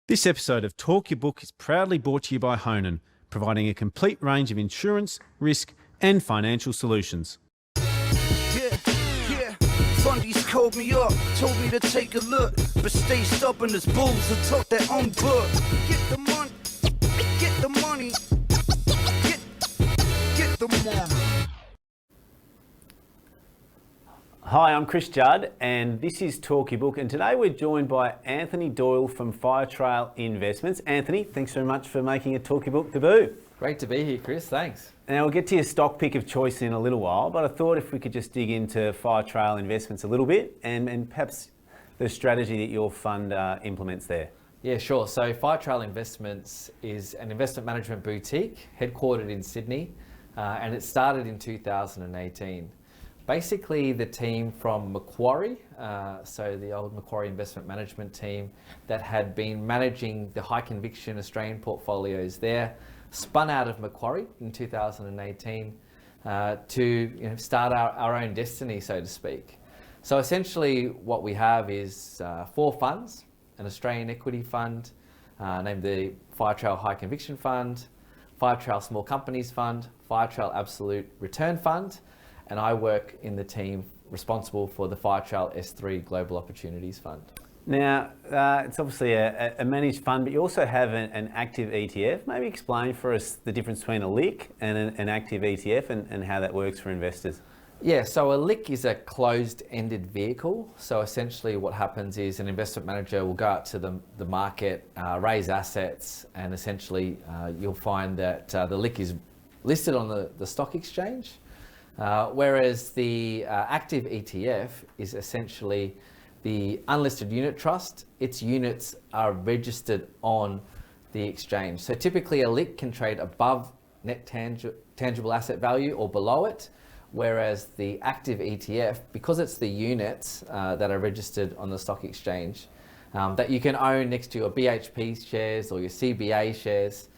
This episode of Talk Your Book is proudly brought to you by Honan, providing a complete range of insurance, risk and financial solutions. Fundies called me up, told me to take a look, but stay stubborn as bulls and talk their own book. Get the money, get the money, get the money. Hi, I'm Chris Judd and this is Talk Your Book, and today we're joined by Anthony Doyle from Firetrail Investments. Anthony, thanks very much for making a Talk Your Book debut. Great to be here, Chris. Thanks. Now we'll get to your stock pick of choice in a little while, but I thought if we could just dig into Firetrail Investments a little bit and perhaps the strategy that your fund implements there. Yeah, sure. So Firetrail Investments is an investment management boutique headquartered in Sydney, and it started in 2018. Basically, the team from Macquarie, so the old Macquarie investment management team that had been managing the high conviction Australian portfolios there, spun out of Macquarie in 2018 to start our own destiny, so to speak. So essentially what we have is 4 funds: an Australian equity fund named the Firetrail High Conviction Fund, Firetrail Small Companies Fund, Firetrail Absolute Return Fund, and I work in the team responsible for the Firetrail S3 Global Opportunities Fund. Now, it's obviously a managed fund, but you also have an active ETF. Maybe explain for us the difference between a LIC and an active ETF and how that works for investors. Yeah, so a LIC is a closed-ended vehicle. So essentially what happens is an investment manager will go out to the market, raise assets, and essentially you'll find that the LIC is listed on the stock exchange. Whereas the active ETF is essentially the unlisted unit trust. Its units are registered on the exchange. So typically a LIC can trade above net tangible asset value or below it, whereas the active ETF, because it's the units that are registered on the stock exchange that you can own next to your BHP shares or your CBA shares,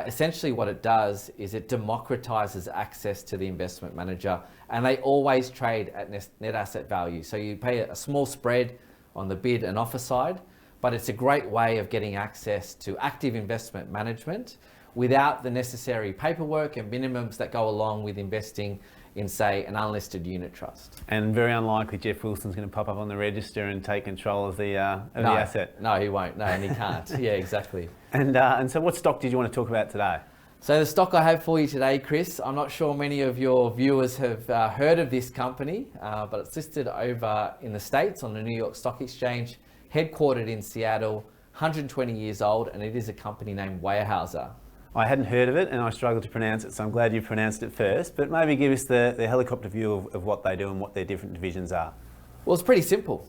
essentially what it does is it democratizes access to the investment manager, and they always trade at net asset value. So you pay a small spread on the bid and offer side, but it's a great way of getting access to active investment management without the necessary paperwork and minimums that go along with investing in, say, an unlisted unit trust. And very unlikely Jeff Wilson's going to pop up on the register and take control of the asset. No, he won't. No, and he can't. Yeah, exactly. And so what stock did you want to talk about today? So the stock I have for you today, Chris, I'm not sure many of your viewers have heard of this company, but it's listed over in the States on the New York Stock Exchange, headquartered in Seattle, 120 years old, and it is a company named Weyerhaeuser. I hadn't heard of it and I struggled to pronounce it, so I'm glad you pronounced it first, but maybe give us the helicopter view of what they do and what their different divisions are. Well, it's pretty simple.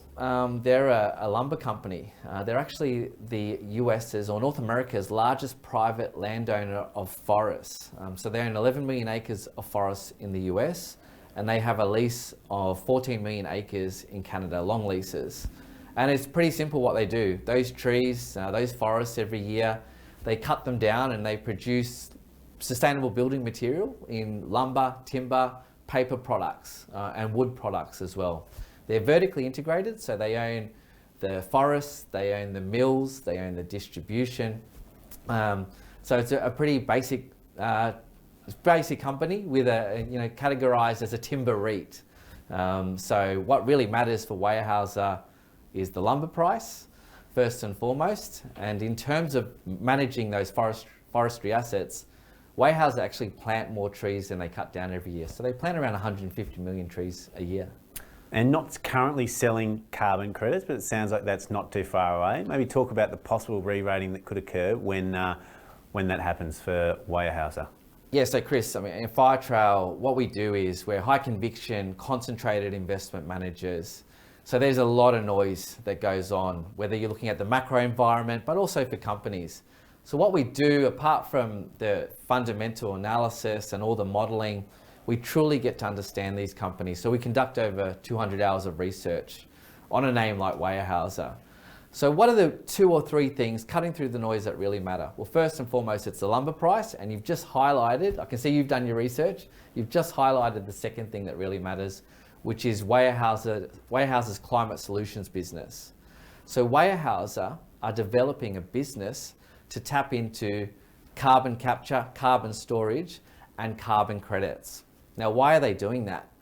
They're a lumber company. They're actually the US's or North America's largest private landowner of forests. So they own 11 million acres of forests in the US, and they have a lease of 14 million acres in Canada, long leases. And it's pretty simple what they do. Those trees, those forests every year, they cut them down and they produce sustainable building material in lumber, timber, paper products, and wood products as well. They're vertically integrated, so they own the forests, they own the mills, they own the distribution. So it's a pretty basic company with categorized as a timber REIT. So what really matters for Weyerhaeuser is the lumber price, first and foremost. And in terms of managing those forestry assets, Weyerhaeuser actually plant more trees than they cut down every year. So they plant around 150 million trees a year. And not currently selling carbon credits, but it sounds like that's not too far away. Maybe talk about the possible re-rating that could occur when that happens for Weyerhaeuser. Yeah, so Chris, in Firetrail, what we do is we're high conviction, concentrated investment managers. So there's a lot of noise that goes on, whether you're looking at the macro environment, but also for companies. So what we do, apart from the fundamental analysis and all the modeling, we truly get to understand these companies. So we conduct over 200 hours of research on a name like Weyerhaeuser. So what are the 2 or 3 things cutting through the noise that really matter? Well, first and foremost, it's the lumber price, and you've just highlighted, I can see you've done your research, you've just highlighted the second thing that really matters, which is Weyerhaeuser's climate solutions business. So Weyerhaeuser are developing a business to tap into carbon capture, carbon storage, and carbon credits. Now, why are they doing that?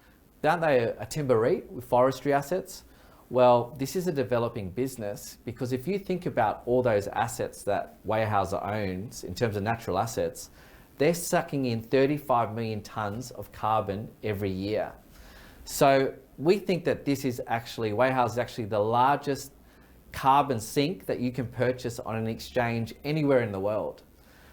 Aren't they a timber REIT with forestry assets? Well, this is a developing business because if you think about all those assets that Weyerhaeuser owns in terms of natural assets, they're sucking in 35 million tonnes of carbon every year. So we think that this is actually, Weyerhaeuser is actually the largest carbon sink that you can purchase on an exchange anywhere in the world.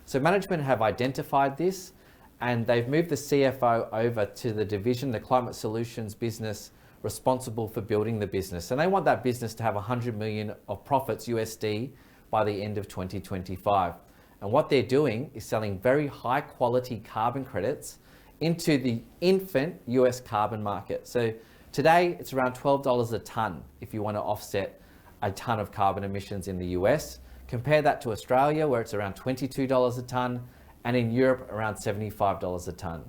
So management have identified this and they've moved the CFO over to the division, the Climate Solutions business responsible for building the business. And they want that business to have 100 million of profits USD by the end of 2025. And what they're doing is selling very high quality carbon credits into the infant US carbon market. So today it's around $12 a tonne if you want to offset a tonne of carbon emissions in the US. Compare that to Australia where it's around $22 a tonne and in Europe around $75 a tonne.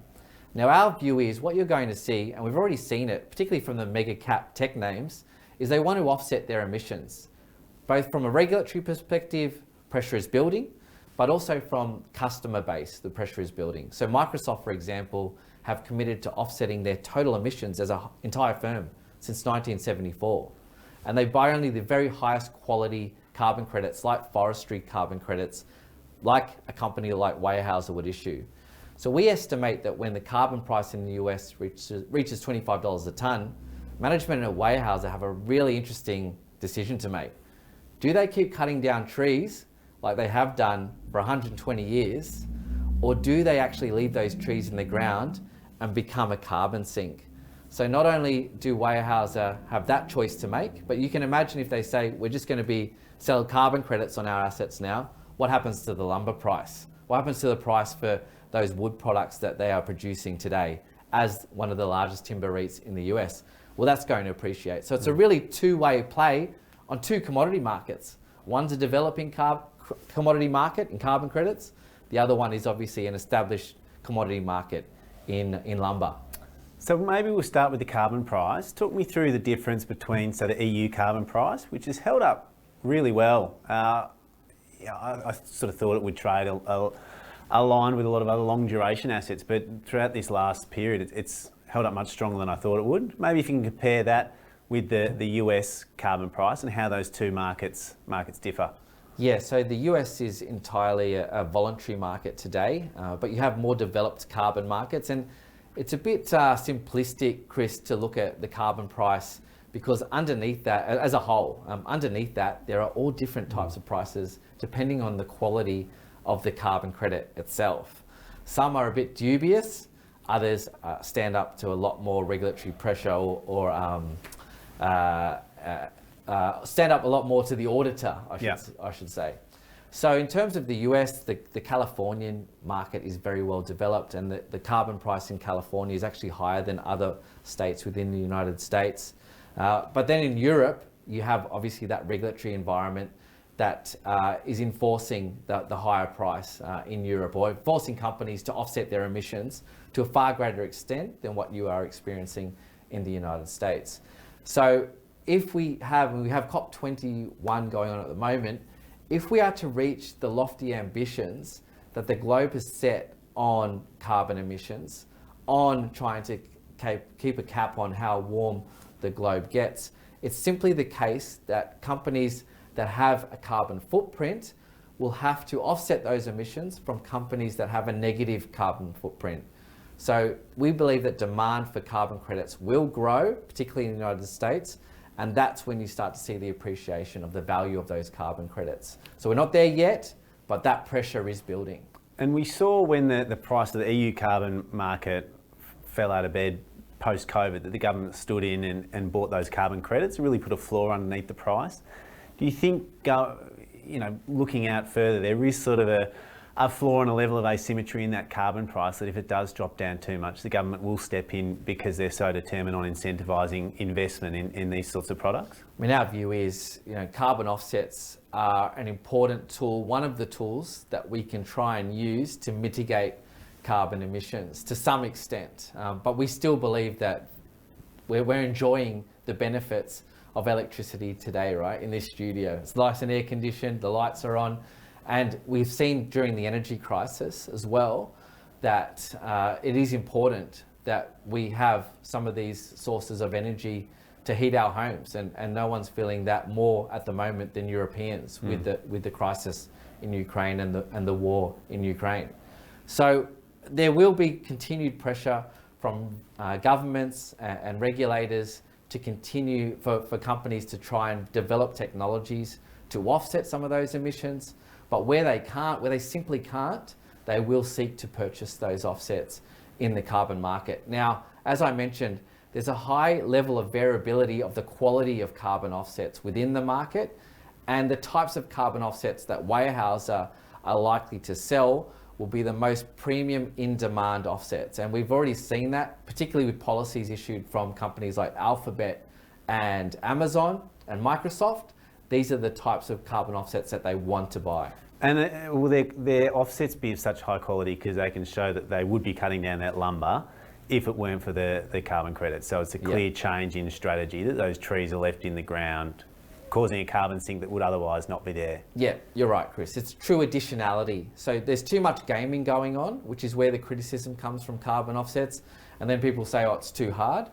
Now our view is what you're going to see, and we've already seen it, particularly from the mega cap tech names, is they want to offset their emissions. Both from a regulatory perspective, pressure is building, but also from customer base, the pressure is building. So Microsoft, for example, have committed to offsetting their total emissions as an entire firm since 1974. And they buy only the very highest quality carbon credits, like forestry carbon credits, like a company like Weyerhaeuser would issue. So we estimate that when the carbon price in the US reaches $25 a tonne, management at Weyerhaeuser have a really interesting decision to make. Do they keep cutting down trees like they have done for 120 years, or do they actually leave those trees in the ground and become a carbon sink? So not only do Weyerhaeuser have that choice to make, but you can imagine if they say, we're just going to sell carbon credits on our assets now, what happens to the lumber price? What happens to the price for those wood products that they are producing today as one of the largest timber REITs in the US? Well, that's going to appreciate. So it's a really two-way play on two commodity markets. One's a developing commodity market in carbon credits. The other one is obviously an established commodity market in lumber. So maybe we'll start with the carbon price. Talk me through the difference between, so the EU carbon price, which has held up really well. I sort of thought it would trade aligned with a lot of other long duration assets, but throughout this last period, it's held up much stronger than I thought it would. Maybe if you can compare that with the US carbon price and how those two markets differ. Yeah, so the US is entirely a voluntary market today, but you have more developed carbon markets, and it's a bit simplistic, Chris, to look at the carbon price because underneath that, as a whole, underneath that, there are all different types of prices depending on the quality of the carbon credit itself. Some are a bit dubious, others stand up to a lot more regulatory pressure or stand up a lot more to the auditor, I should say. So in terms of the US, the Californian market is very well developed, and the carbon price in California is actually higher than other states within the United States. But then in Europe, you have obviously that regulatory environment that is enforcing the higher price in Europe, or forcing companies to offset their emissions to a far greater extent than what you are experiencing in the United States. So if we have COP21 going on at the moment, if we are to reach the lofty ambitions that the globe has set on carbon emissions, on trying to keep a cap on how warm the globe gets, it's simply the case that companies that have a carbon footprint will have to offset those emissions from companies that have a negative carbon footprint. So we believe that demand for carbon credits will grow, particularly in the United States, and that's when you start to see the appreciation of the value of those carbon credits. So we're not there yet, but that pressure is building. And we saw when the price of the EU carbon market fell out of bed post-COVID that the government stood in and bought those carbon credits and really put a floor underneath the price. Do you think, looking out further, there is sort of a floor and a level of asymmetry in that carbon price that if it does drop down too much, the government will step in because they're so determined on incentivising investment in these sorts of products? I mean, our view is, carbon offsets are an important tool, one of the tools that we can try and use to mitigate carbon emissions to some extent. But we still believe that we're enjoying the benefits of electricity today, right, in this studio. It's nice and air conditioned, the lights are on. And we've seen during the energy crisis as well that it is important that we have some of these sources of energy to heat our homes, and no one's feeling that more at the moment than Europeans with the crisis in Ukraine and the war in Ukraine. So there will be continued pressure from governments and regulators to continue for companies to try and develop technologies to offset some of those emissions. But where they simply can't, they will seek to purchase those offsets in the carbon market. Now, as I mentioned, there's a high level of variability of the quality of carbon offsets within the market, and the types of carbon offsets that Weyerhaeuser are likely to sell will be the most premium in-demand offsets. And we've already seen that, particularly with policies issued from companies like Alphabet and Amazon and Microsoft. These are the types of carbon offsets that they want to buy. And will their offsets be of such high quality because they can show that they would be cutting down that lumber if it weren't for the carbon credits? So it's a clear change in strategy that those trees are left in the ground, causing a carbon sink that would otherwise not be there. Yeah, you're right, Chris. It's true additionality. So there's too much gaming going on, which is where the criticism comes from carbon offsets. And then people say, oh, it's too hard,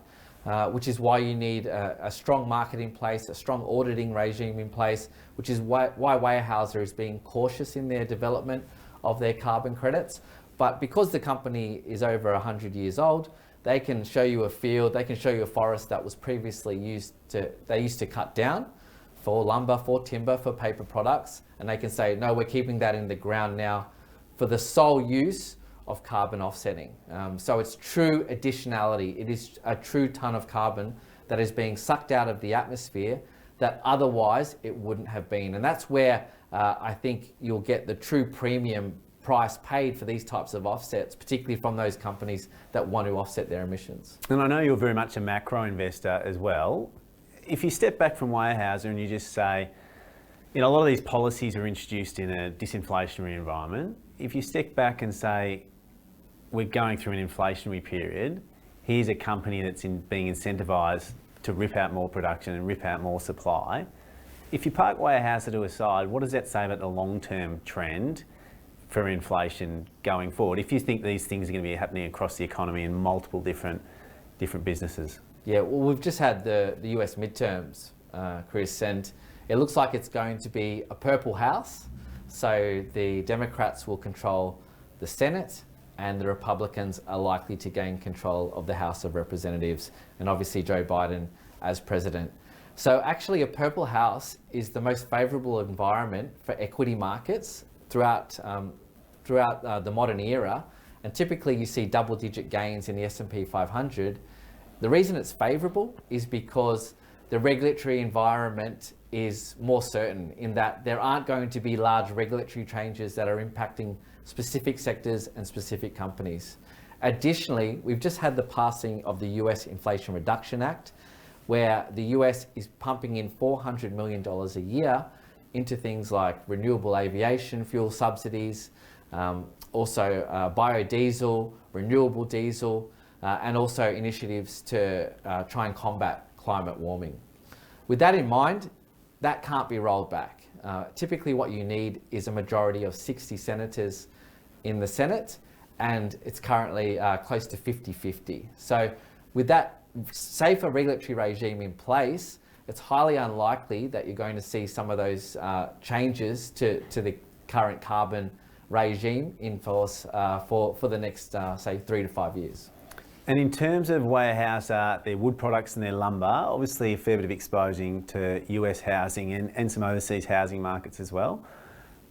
which is why you need a strong market in place, a strong auditing regime in place, which is why Weyerhaeuser is being cautious in their development of their carbon credits. But because the company is over 100 years old, they can show you a field, they can show you a forest that was previously used to cut down for lumber, for timber, for paper products. And they can say, no, we're keeping that in the ground now for the sole use of carbon offsetting. So it's true additionality. It is a true ton of carbon that is being sucked out of the atmosphere that otherwise it wouldn't have been. And that's where I think you'll get the true premium price paid for these types of offsets, particularly from those companies that want to offset their emissions. And I know you're very much a macro investor as well. If you step back from Weyerhaeuser and you just say, you know, a lot of these policies are introduced in a disinflationary environment. If you step back and say, we're going through an inflationary period, here's a company that's being incentivised to rip out more production and rip out more supply. If you park Weyerhaeuser to a side, what does that say about the long-term trend for inflation going forward, if you think these things are going to be happening across the economy in multiple different businesses? Yeah, well, we've just had the US midterms, Chris, and it looks like it's going to be a purple house. So the Democrats will control the Senate and the Republicans are likely to gain control of the House of Representatives, and obviously Joe Biden as president. So actually a purple house is the most favorable environment for equity markets throughout the modern era, and typically you see double-digit gains in the S&P 500. The reason it's favorable is because the regulatory environment is more certain in that there aren't going to be large regulatory changes that are impacting specific sectors and specific companies. Additionally, we've just had the passing of the US Inflation Reduction Act, where the US is pumping in $400 million a year into things like renewable aviation fuel subsidies, also biodiesel, renewable diesel, and also initiatives to try and combat climate warming. With that in mind, that can't be rolled back. Typically what you need is a majority of 60 senators in the Senate, and it's currently close to 50-50. So with that safer regulatory regime in place, it's highly unlikely that you're going to see some of those changes to the current carbon regime in force for the next, say, 3 to 5 years. And in terms of Weyerhaeuser, their wood products and their lumber, obviously a fair bit of exposing to US housing and some overseas housing markets as well.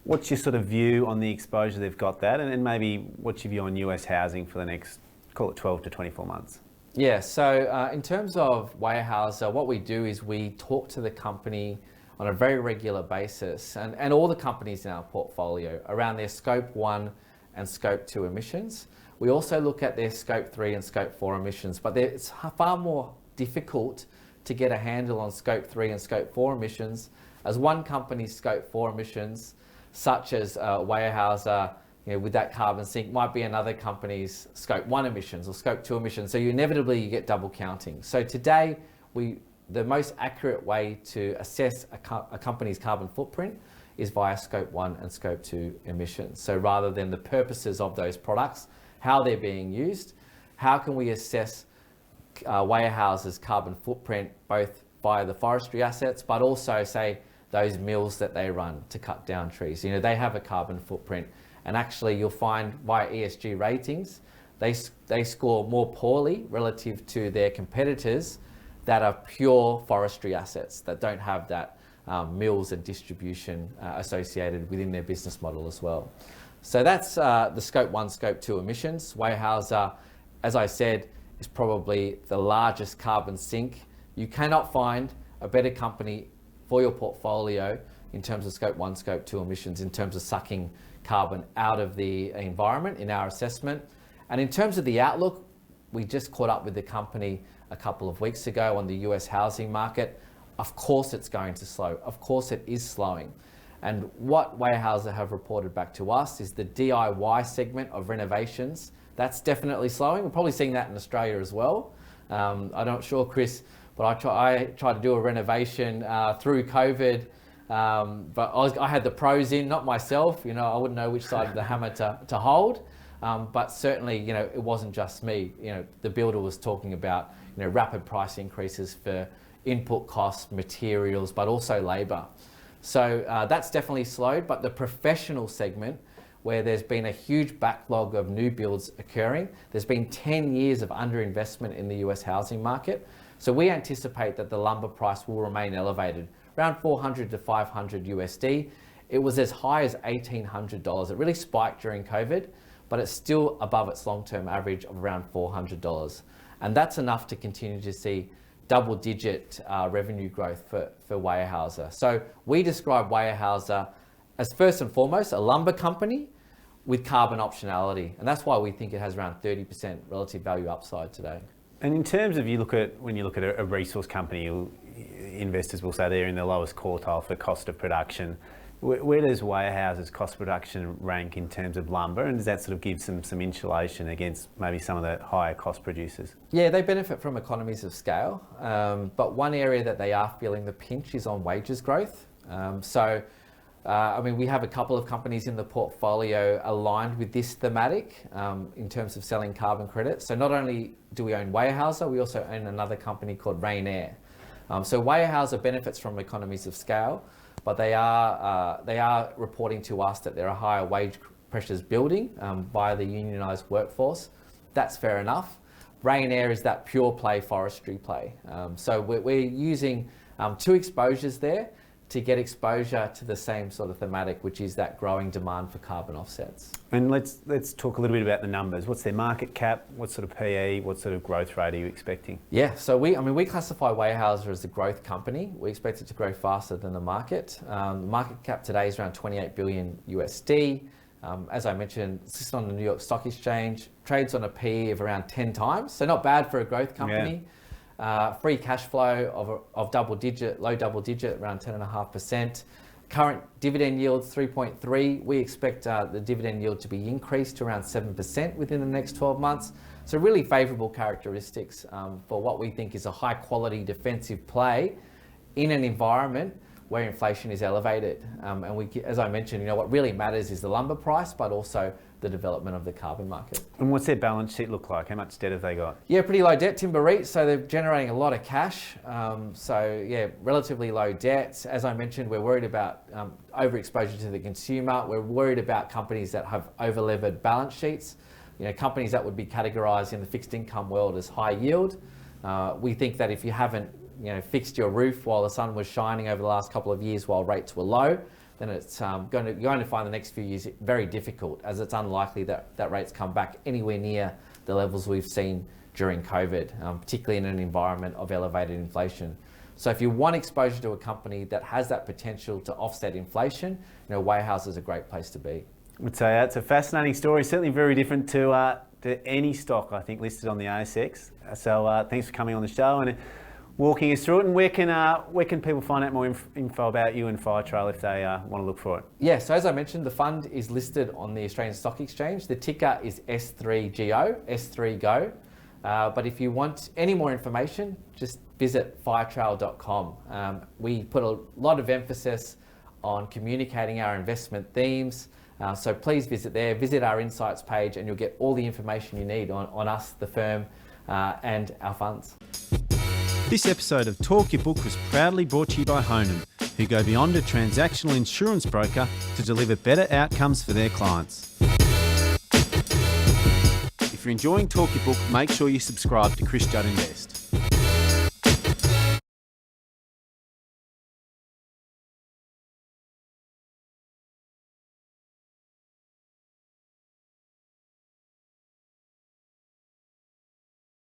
What's your sort of view on the exposure they've got that, and maybe what's your view on US housing for the next, call it 12 to 24 months? Yeah, so in terms of Weyerhaeuser, what we do is we talk to the company on a very regular basis, and all the companies in our portfolio around their Scope 1 and Scope 2 emissions. We also look at their Scope 3 and Scope 4 emissions, but it's far more difficult to get a handle on Scope 3 and Scope 4 emissions, as one company's Scope 4 emissions, such as Weyerhaeuser, with that carbon sink, might be another company's Scope 1 emissions or Scope 2 emissions. So inevitably you get double counting. So today we the most accurate way to assess a company's carbon footprint is via Scope 1 and Scope 2 emissions. So rather than the purposes of those products, how they're being used, how can we assess Weyerhaeuser's carbon footprint both via the forestry assets, but also say those mills that they run to cut down trees. You know, they have a carbon footprint, and actually you'll find via ESG ratings, they score more poorly relative to their competitors that are pure forestry assets that don't have that mills and distribution associated within their business model as well. So that's the Scope 1, Scope 2 emissions. Weyerhaeuser, as I said, is probably the largest carbon sink. You cannot find a better company for your portfolio in terms of Scope 1, Scope 2 emissions, in terms of sucking carbon out of the environment in our assessment. And in terms of the outlook, we just caught up with the company a couple of weeks ago on the US housing market. Of course it's going to slow. Of course it is slowing. And what Weyerhaeuser have reported back to us is the DIY segment of renovations. That's definitely slowing. We're probably seeing that in Australia as well. I'm not sure, Chris, but I tried to do a renovation through COVID, but I had the pros in, not myself. You know, I wouldn't know which side of the hammer to hold. But certainly, you know, it wasn't just me. You know, the builder was talking about, you know, rapid price increases for input costs, materials, but also labour. So that's definitely slowed. But the professional segment, where there's been a huge backlog of new builds occurring, there's been 10 years of underinvestment in the US housing market. So we anticipate that the lumber price will remain elevated, around 400 to 500 USD. It was as high as $1,800. It really spiked during COVID, but it's still above its long-term average of around $400. And that's enough to continue to see double-digit revenue growth for Weyerhaeuser. So we describe Weyerhaeuser as first and foremost a lumber company with carbon optionality. And that's why we think it has around 30% relative value upside today. And in terms of when you look at a resource company, investors will say they're in the lowest quartile for cost of production. Where does Weyerhaeuser's cost of production rank in terms of lumber, and does that sort of give some insulation against maybe some of the higher cost producers? Yeah, they benefit from economies of scale, but one area that they are feeling the pinch is on wages growth. I mean, we have a couple of companies in the portfolio aligned with this thematic in terms of selling carbon credits. So not only do we own Weyerhaeuser, we also own another company called Rainair. So Weyerhaeuser benefits from economies of scale, but they are reporting to us that there are higher wage pressures building by the unionised workforce. That's fair enough. Rainair is that pure play forestry play. So we're using two exposures there to get exposure to the same sort of thematic, which is that growing demand for carbon offsets. And let's talk a little bit about the numbers. What's their market cap? What sort of PE? What sort of growth rate are you expecting? Yeah, so we classify Weyerhaeuser as a growth company. We expect it to grow faster than the market. The market cap today is around 28 billion USD. As I mentioned, it's listed on the New York Stock Exchange, trades on a PE of around 10 times, so not bad for a growth company. Yeah. Free cash flow of low double digit, around 10.5%. Current dividend yield 3.3. We expect the dividend yield to be increased to around 7% within the next 12 months. So really favourable characteristics for what we think is a high quality defensive play in an environment where inflation is elevated. And as I mentioned, what really matters is the lumber price, but also the development of the carbon market. And what's their balance sheet look like? How much debt have they got? Yeah, pretty low debt, Timber REIT, so they're generating a lot of cash. Relatively low debt. As I mentioned, we're worried about overexposure to the consumer. We're worried about companies that have over-levered balance sheets. Companies that would be categorised in the fixed income world as high yield. We think that if you haven't fixed your roof while the sun was shining over the last couple of years while rates were low, then it's you're going to find the next few years very difficult, as it's unlikely that rates come back anywhere near the levels we've seen during COVID, particularly in an environment of elevated inflation. So if you want exposure to a company that has that potential to offset inflation, Weyerhaeuser is a great place to be. I would say it's a fascinating story, certainly very different to any stock, I think, listed on the ASX. So thanks for coming on the show and walking us through it. And where can people find out more info about you and Firetrail if they want to look for it? Yeah, so as I mentioned, the fund is listed on the Australian Stock Exchange. The ticker is S3GO, S3GO. But if you want any more information, just visit firetrail.com. We put a lot of emphasis on communicating our investment themes. So please visit there, visit our insights page, and you'll get all the information you need on us, the firm, and our funds. This episode of Talk Your Book was proudly brought to you by Honan, who go beyond a transactional insurance broker to deliver better outcomes for their clients. If you're enjoying Talk Your Book, make sure you subscribe to Chris Judd Invest.